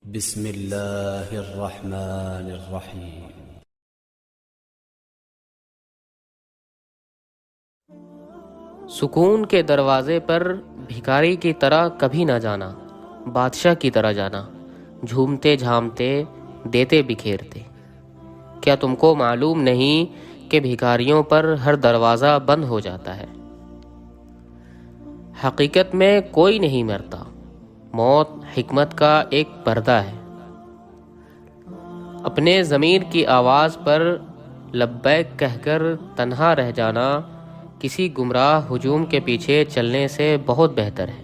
بسم اللہ الرحمن الرحیم۔ سکون کے دروازے پر بھکاری کی طرح کبھی نہ جانا، بادشاہ کی طرح جانا، جھومتے جھامتے دیتے بکھیرتے۔ کیا تم کو معلوم نہیں کہ بھکاریوں پر ہر دروازہ بند ہو جاتا ہے؟ حقیقت میں کوئی نہیں مرتا، موت حکمت کا ایک پردہ ہے۔ اپنے ضمیر کی آواز پر لبیک کہہ کر تنہا رہ جانا کسی گمراہ ہجوم کے پیچھے چلنے سے بہت بہتر ہے۔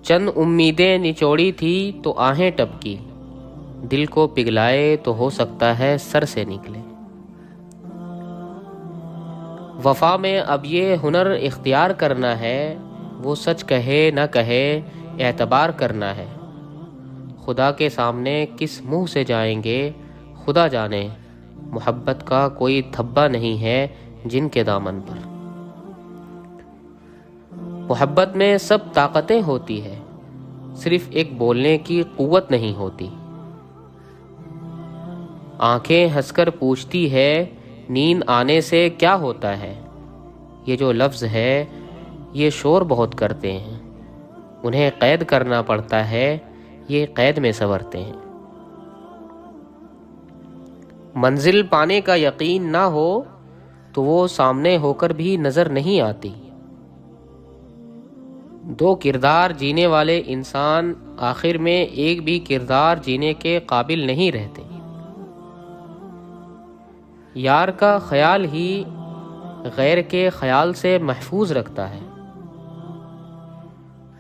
چند امیدیں نچوڑی تھی تو آہیں ٹپکی، دل کو پگھلائے تو ہو سکتا ہے سر سے نکلے۔ وفا میں اب یہ ہنر اختیار کرنا ہے، وہ سچ کہے نہ کہے اعتبار کرنا ہے۔ خدا کے سامنے کس منہ سے جائیں گے خدا جانے، محبت کا کوئی دھبا نہیں ہے جن کے دامن پر۔ محبت میں سب طاقتیں ہوتی ہے، صرف ایک بولنے کی قوت نہیں ہوتی۔ آنکھیں ہنس کر پوچھتی ہے نیند آنے سے کیا ہوتا ہے، یہ جو لفظ ہے یہ شور بہت کرتے ہیں، انہیں قید کرنا پڑتا ہے، یہ قید میں سنورتے ہیں۔ منزل پانے کا یقین نہ ہو تو وہ سامنے ہو کر بھی نظر نہیں آتی۔ دو کردار جینے والے انسان آخر میں ایک بھی کردار جینے کے قابل نہیں رہتے۔ یار کا خیال ہی غیر کے خیال سے محفوظ رکھتا ہے۔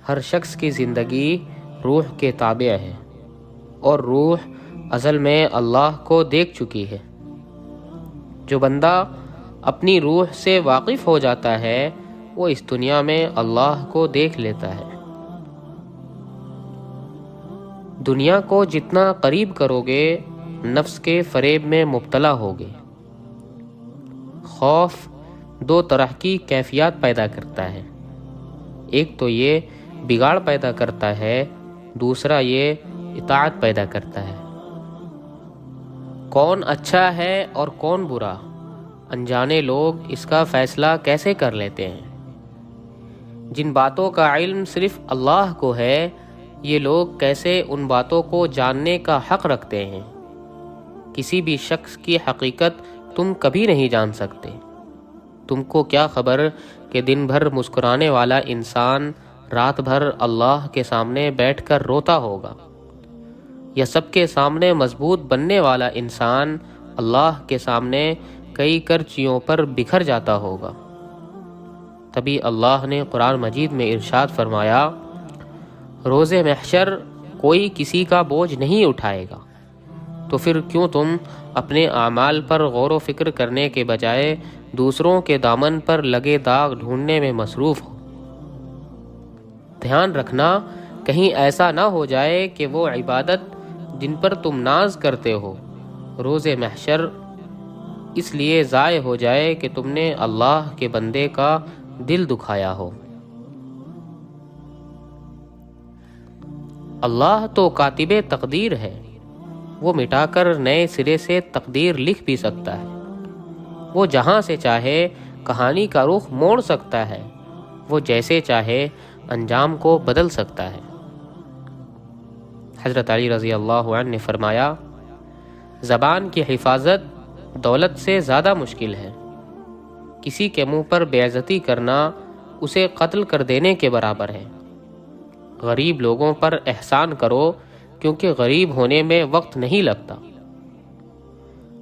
ہر شخص کی زندگی روح کے تابع ہے، اور روح ازل میں اللہ کو دیکھ چکی ہے۔ جو بندہ اپنی روح سے واقف ہو جاتا ہے وہ اس دنیا میں اللہ کو دیکھ لیتا ہے۔ دنیا کو جتنا قریب کرو گے نفس کے فریب میں مبتلا ہوگے۔ خوف دو طرح کی کیفیات پیدا کرتا ہے، ایک تو یہ بگاڑ پیدا کرتا ہے، دوسرا یہ اطاعت پیدا کرتا ہے۔ کون اچھا ہے اور کون برا، انجانے لوگ اس کا فیصلہ کیسے کر لیتے ہیں؟ جن باتوں کا علم صرف اللہ کو ہے، یہ لوگ کیسے ان باتوں کو جاننے کا حق رکھتے ہیں؟ کسی بھی شخص کی حقیقت تم کبھی نہیں جان سکتے۔ تم کو کیا خبر کہ دن بھر مسکرانے والا انسان رات بھر اللہ کے سامنے بیٹھ کر روتا ہوگا، یا سب کے سامنے مضبوط بننے والا انسان اللہ کے سامنے کئی کرچیوں پر بکھر جاتا ہوگا۔ تبھی اللہ نے قرآن مجید میں ارشاد فرمایا، روز محشر کوئی کسی کا بوجھ نہیں اٹھائے گا، تو پھر کیوں تم اپنے اعمال پر غور و فکر کرنے کے بجائے دوسروں کے دامن پر لگے داغ ڈھونڈنے میں مصروف ہو؟ دھیان رکھنا کہیں ایسا نہ ہو جائے کہ وہ عبادت جن پر تم ناز کرتے ہو روز محشر اس لیے ضائع ہو جائے کہ تم نے اللہ کے بندے کا دل دکھایا ہو۔ اللہ تو کاتب تقدیر ہے، وہ مٹا کر نئے سرے سے تقدیر لکھ بھی سکتا ہے۔ وہ جہاں سے چاہے کہانی کا رخ موڑ سکتا ہے، وہ جیسے چاہے انجام کو بدل سکتا ہے۔ حضرت علی رضی اللہ عنہ نے فرمایا، زبان کی حفاظت دولت سے زیادہ مشکل ہے۔ کسی کے منہ پر بے عزتی کرنا اسے قتل کر دینے کے برابر ہے۔ غریب لوگوں پر احسان کرو، کیونکہ غریب ہونے میں وقت نہیں لگتا۔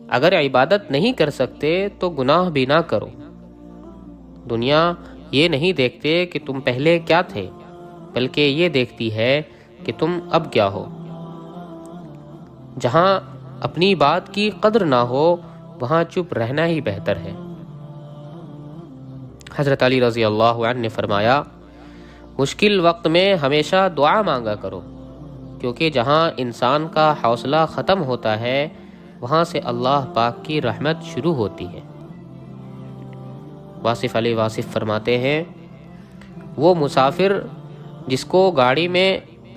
اگر عبادت نہیں کر سکتے تو گناہ بھی نہ کرو۔ دنیا یہ نہیں دیکھتے کہ تم پہلے کیا تھے، بلکہ یہ دیکھتی ہے کہ تم اب کیا ہو۔ جہاں اپنی بات کی قدر نہ ہو وہاں چپ رہنا ہی بہتر ہے۔ حضرت علی رضی اللہ عنہ نے فرمایا، مشکل وقت میں ہمیشہ دعا مانگا کرو، کیونکہ جہاں انسان کا حوصلہ ختم ہوتا ہے وہاں سے اللہ پاک کی رحمت شروع ہوتی ہے۔ واصف علی واصف فرماتے ہیں، وہ مسافر جس کو گاڑی میں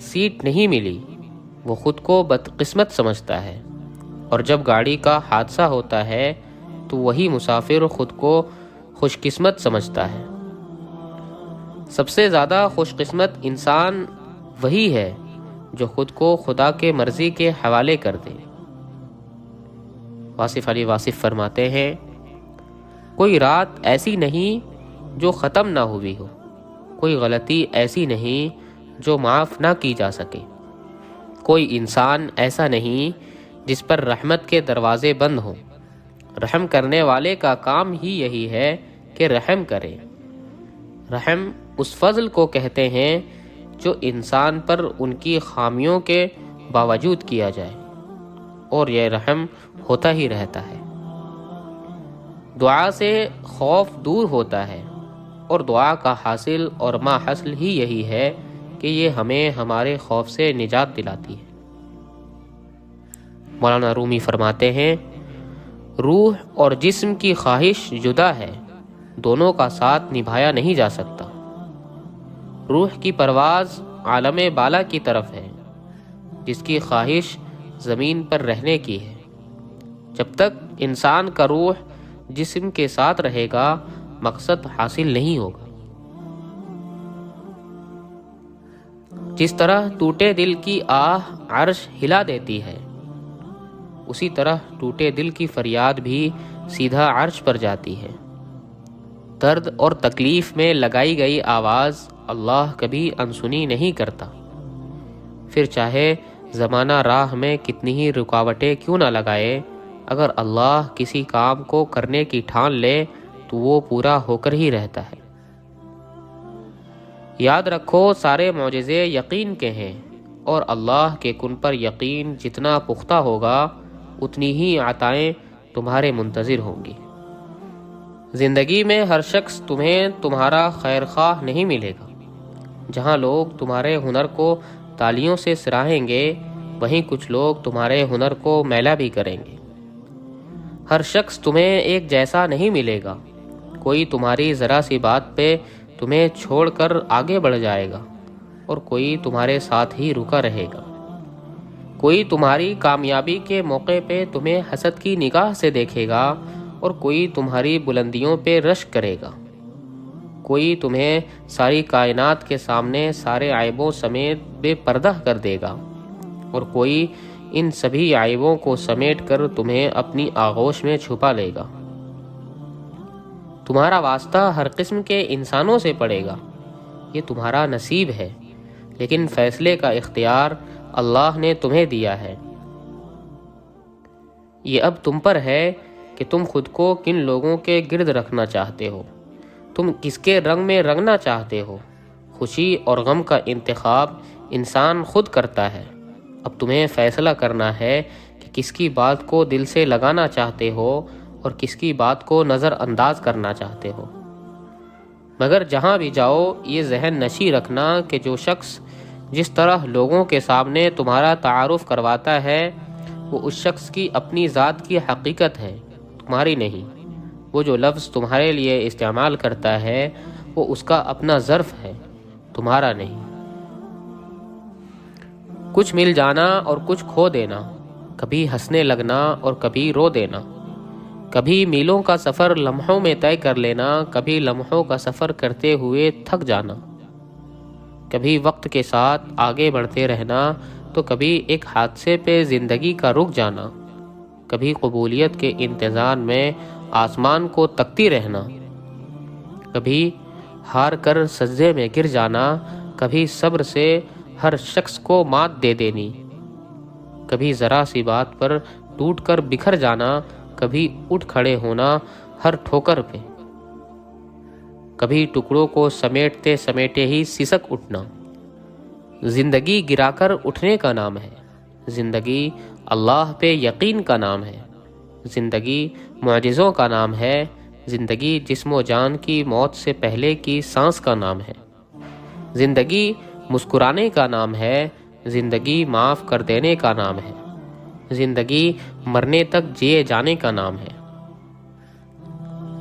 سیٹ نہیں ملی وہ خود کو بدقسمت سمجھتا ہے، اور جب گاڑی کا حادثہ ہوتا ہے تو وہی مسافر خود کو خوش قسمت سمجھتا ہے۔ سب سے زیادہ خوش قسمت انسان وہی ہے جو خود کو خدا کے مرضی کے حوالے کر دے۔ واصف علی واصف فرماتے ہیں، کوئی رات ایسی نہیں جو ختم نہ ہوئی ہو، کوئی غلطی ایسی نہیں جو معاف نہ کی جا سکے، کوئی انسان ایسا نہیں جس پر رحمت کے دروازے بند ہوں۔ رحم کرنے والے کا کام ہی یہی ہے کہ رحم کرے۔ رحم اس فضل کو کہتے ہیں جو انسان پر ان کی خامیوں کے باوجود کیا جائے، اور یہ رحم ہوتا ہی رہتا ہے۔ دعا سے خوف دور ہوتا ہے، اور دعا کا حاصل اور ما حاصل ہی یہی ہے کہ یہ ہمیں ہمارے خوف سے نجات دلاتی ہے۔ مولانا رومی فرماتے ہیں، روح اور جسم کی خواہش جدا ہے، دونوں کا ساتھ نبھایا نہیں جا سکتا۔ روح کی پرواز عالم بالا کی طرف ہے، جس کی خواہش زمین پر رہنے کی ہے۔ جب تک انسان کا روح جسم کے ساتھ رہے گا، مقصد حاصل نہیں ہوگا۔ جس طرح ٹوٹے دل کی آہ عرش ہلا دیتی ہے، اسی طرح ٹوٹے دل کی فریاد بھی سیدھا عرش پر جاتی ہے۔ درد اور تکلیف میں لگائی گئی آواز اللہ کبھی انسنی نہیں کرتا، پھر چاہے زمانہ راہ میں کتنی ہی رکاوٹیں کیوں نہ لگائے، اگر اللہ کسی کام کو کرنے کی ٹھان لے تو وہ پورا ہو کر ہی رہتا ہے۔ یاد رکھو، سارے معجزے یقین کے ہیں، اور اللہ کے کن پر یقین جتنا پختہ ہوگا اتنی ہی عطائیں تمہارے منتظر ہوں گی۔ زندگی میں ہر شخص تمہیں تمہارا خیر خواہ نہیں ملے گا۔ جہاں لوگ تمہارے ہنر کو تالیوں سے سراہیں گے، وہیں کچھ لوگ تمہارے ہنر کو میلا بھی کریں گے۔ ہر شخص تمہیں ایک جیسا نہیں ملے گا، کوئی تمہاری ذرا سی بات پہ تمہیں چھوڑ کر آگے بڑھ جائے گا، اور کوئی تمہارے ساتھ ہی رکا رہے گا۔ کوئی تمہاری کامیابی کے موقع پہ تمہیں حسد کی نگاہ سے دیکھے گا، اور کوئی تمہاری بلندیوں پہ رشک کرے گا۔ کوئی تمہیں ساری کائنات کے سامنے سارے عیبوں سمیت بے پردہ کر دے گا، اور کوئی ان سبھی عیبوں کو سمیٹ کر تمہیں اپنی آغوش میں چھپا لے گا۔ تمہارا واسطہ ہر قسم کے انسانوں سے پڑے گا، یہ تمہارا نصیب ہے، لیکن فیصلے کا اختیار اللہ نے تمہیں دیا ہے۔ یہ اب تم پر ہے کہ تم خود کو کن لوگوں کے گرد رکھنا چاہتے ہو، تم کس کے رنگ میں رنگنا چاہتے ہو۔ خوشی اور غم کا انتخاب انسان خود کرتا ہے۔ اب تمہیں فیصلہ کرنا ہے کہ کس کی بات کو دل سے لگانا چاہتے ہو اور کس کی بات کو نظر انداز کرنا چاہتے ہو۔ مگر جہاں بھی جاؤ یہ ذہن نشی رکھنا کہ جو شخص جس طرح لوگوں کے سامنے تمہارا تعارف کرواتا ہے، وہ اس شخص کی اپنی ذات کی حقیقت ہے، تمہاری نہیں۔ وہ جو لفظ تمہارے لیے استعمال کرتا ہے وہ اس کا اپنا ظرف ہے، تمہارا نہیں۔ کچھ مل جانا اور کچھ کھو دینا، کبھی ہنسنے لگنا اور کبھی رو دینا، کبھی میلوں کا سفر لمحوں میں طے کر لینا، کبھی لمحوں کا سفر کرتے ہوئے تھک جانا، کبھی وقت کے ساتھ آگے بڑھتے رہنا تو کبھی ایک حادثے پہ زندگی کا رک جانا، کبھی قبولیت کے انتظار میں آسمان کو تکتی رہنا، کبھی ہار کر سجدے میں گر جانا، کبھی صبر سے ہر شخص کو مات دے دینی، کبھی ذرا سی بات پر ٹوٹ کر بکھر جانا، کبھی اٹھ کھڑے ہونا ہر ٹھوکر پہ، کبھی ٹکڑوں کو سمیٹتے سمیٹے ہی سسک اٹھنا۔ زندگی گرا کر اٹھنے کا نام ہے، زندگی اللہ پہ یقین کا نام ہے، زندگی معجزوں کا نام ہے، زندگی جسم و جان کی موت سے پہلے کی سانس کا نام ہے، زندگی مسکرانے کا نام ہے، زندگی معاف کر دینے کا نام ہے، زندگی مرنے تک جیے جانے کا نام ہے۔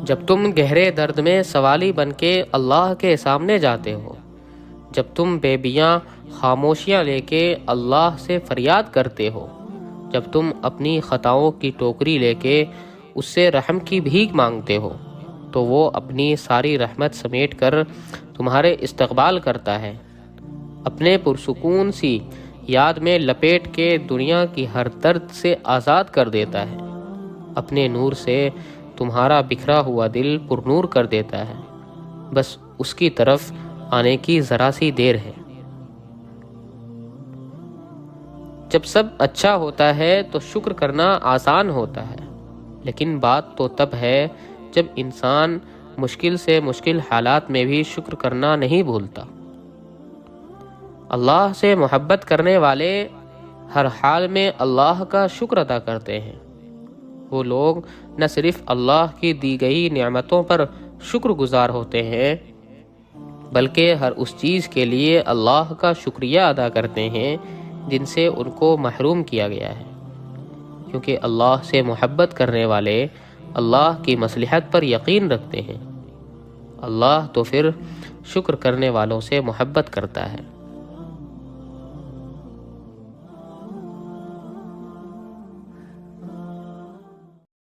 جب تم گہرے درد میں سوالی بن کے اللہ کے سامنے جاتے ہو جب تم بیبیاں خاموشیاں لے کے اللہ سے فریاد کرتے ہو، جب تم اپنی خطاؤں کی ٹوکری لے کے اس سے رحم کی بھیک مانگتے ہو، تو وہ اپنی ساری رحمت سمیٹ کر تمہارے استقبال کرتا ہے، اپنے پرسکون سی یاد میں لپیٹ کے دنیا کی ہر درد سے آزاد کر دیتا ہے، اپنے نور سے تمہارا بکھرا ہوا دل پر نور کر دیتا ہے، بس اس کی طرف آنے کی ذرا سی دیر ہے۔ جب سب اچھا ہوتا ہے تو شکر کرنا آسان ہوتا ہے، لیکن بات تو تب ہے جب انسان مشکل سے مشکل حالات میں بھی شکر کرنا نہیں بھولتا۔ اللہ سے محبت کرنے والے ہر حال میں اللہ کا شکر ادا کرتے ہیں۔ وہ لوگ نہ صرف اللہ کی دی گئی نعمتوں پر شکر گزار ہوتے ہیں، بلکہ ہر اس چیز کے لیے اللہ کا شکریہ ادا کرتے ہیں جن سے ان کو محروم کیا گیا ہے، کیونکہ اللہ سے محبت کرنے والے اللہ کی مصلحت پر یقین رکھتے ہیں۔ اللہ تو پھر شکر کرنے والوں سے محبت کرتا ہے۔